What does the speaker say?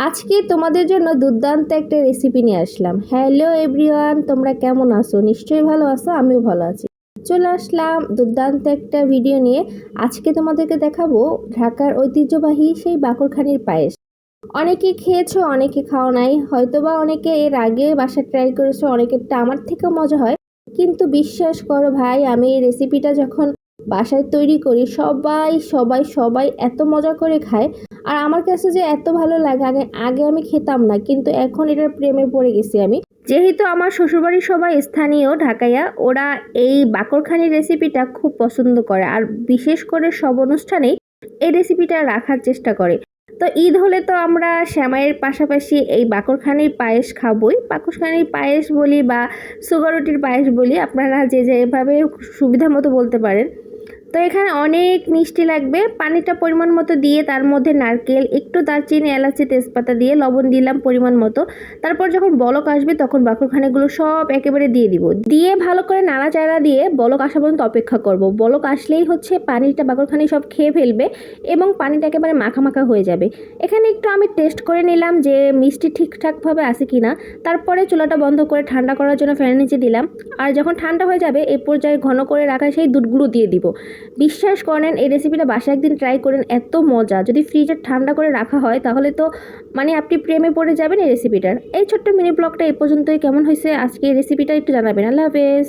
আজকে তোমাদের জন্য দুর্দান্ত একটা রেসিপি নিয়ে আসলাম। হ্যালো এভরিওয়ান, তোমরা কেমন আছো? নিশ্চয়ই ভালো আছো, আমিও ভালো আছি। চলে আসলাম দুর্দান্ত একটা ভিডিও নিয়ে। আজকে তোমাদেরকে দেখাবো ঢাকার ঐতিহ্যবাহী সেই বাকরখানির পায়েস। অনেকে খেয়েছো, অনেকে খাও নাই, হয়তোবা অনেকে এর আগে বাসায় ট্রাই করেছো, অনেকেরটা আমার থেকেও মজা হয়। কিন্তু বিশ্বাস করো ভাই, আমি এই রেসিপিটা যখন বাসায় তৈরি করি সবাই সবাই সবাই এত মজা করে খায়। আর আমার কাছে যে এত ভালো লাগে, আগে আগে আমি খেতাম না, কিন্তু এখন এটার প্রেমে পড়ে গেছি আমি। যেহেতু আমার শ্বশুরবাড়ির সবাই স্থানীয় ঢাকাইয়া, ওরা এই বাকরখানি রেসিপিটা খুব পছন্দ করে, আর বিশেষ করে সব অনুষ্ঠানেই এই রেসিপিটা রাখার চেষ্টা করে। তো ঈদ হলে তো আমরা সেমাইয়ের পাশাপাশি এই বাকরখানির পায়েস খাবই। বাকরখানির পায়েস বলি বা সুগার রুটির পায়েস বলি, আপনারা যে যেভাবে সুবিধা মতো বলতে পারেন। তো এখানে অনেক মিষ্টি লাগবে। পানিটা পরিমাণ মতো দিয়ে তার মধ্যে নারকেল, একটু দারচিনি, এলাচি, তেজপাতা দিয়ে লবণ দিলাম পরিমাণ মতো। তারপর যখন বলক আসবে তখন বাকরখানিগুলো সব একেবারে দিয়ে দিব। দিয়ে ভালো করে নাড়াচাড়া দিয়ে বলক আসা পর্যন্ত অপেক্ষা করব। বলক আসলেই হচ্ছে পানিটা বাকরখানি সব খেয়ে ফেলবে এবং পানিটা একেবারে মাখা মাখা হয়ে যাবে। এখানে একটু আমি টেস্ট করে নিলাম যে মিষ্টি ঠিকঠাকভাবে আছে কিনা। তারপরে চুলাটা বন্ধ করে ঠান্ডা করার জন্য ফ্যানের নিচে দিলাম। আর যখন ঠান্ডা হয়ে যাবে এই পর্যায়ে ঘন করে রাখা সেই দুধগুলো দিয়ে দিব। বিশ্বাস করেন, এই রেসিপিটা বাসায় একদিন ট্রাই করেন, এত মজা। যদি ফ্রিজে ঠান্ডা করে রাখা হয় তাহলে তো আপনি প্রেমে পড়ে যাবেন এই রেসিপিটার। এই ছোট্ট মিনি ব্লগটা এই পর্যন্তই। কেমন হয়েছে আজকে এই রেসিপিটা একটু জানাবেন। আল্লাহ হাফেজ।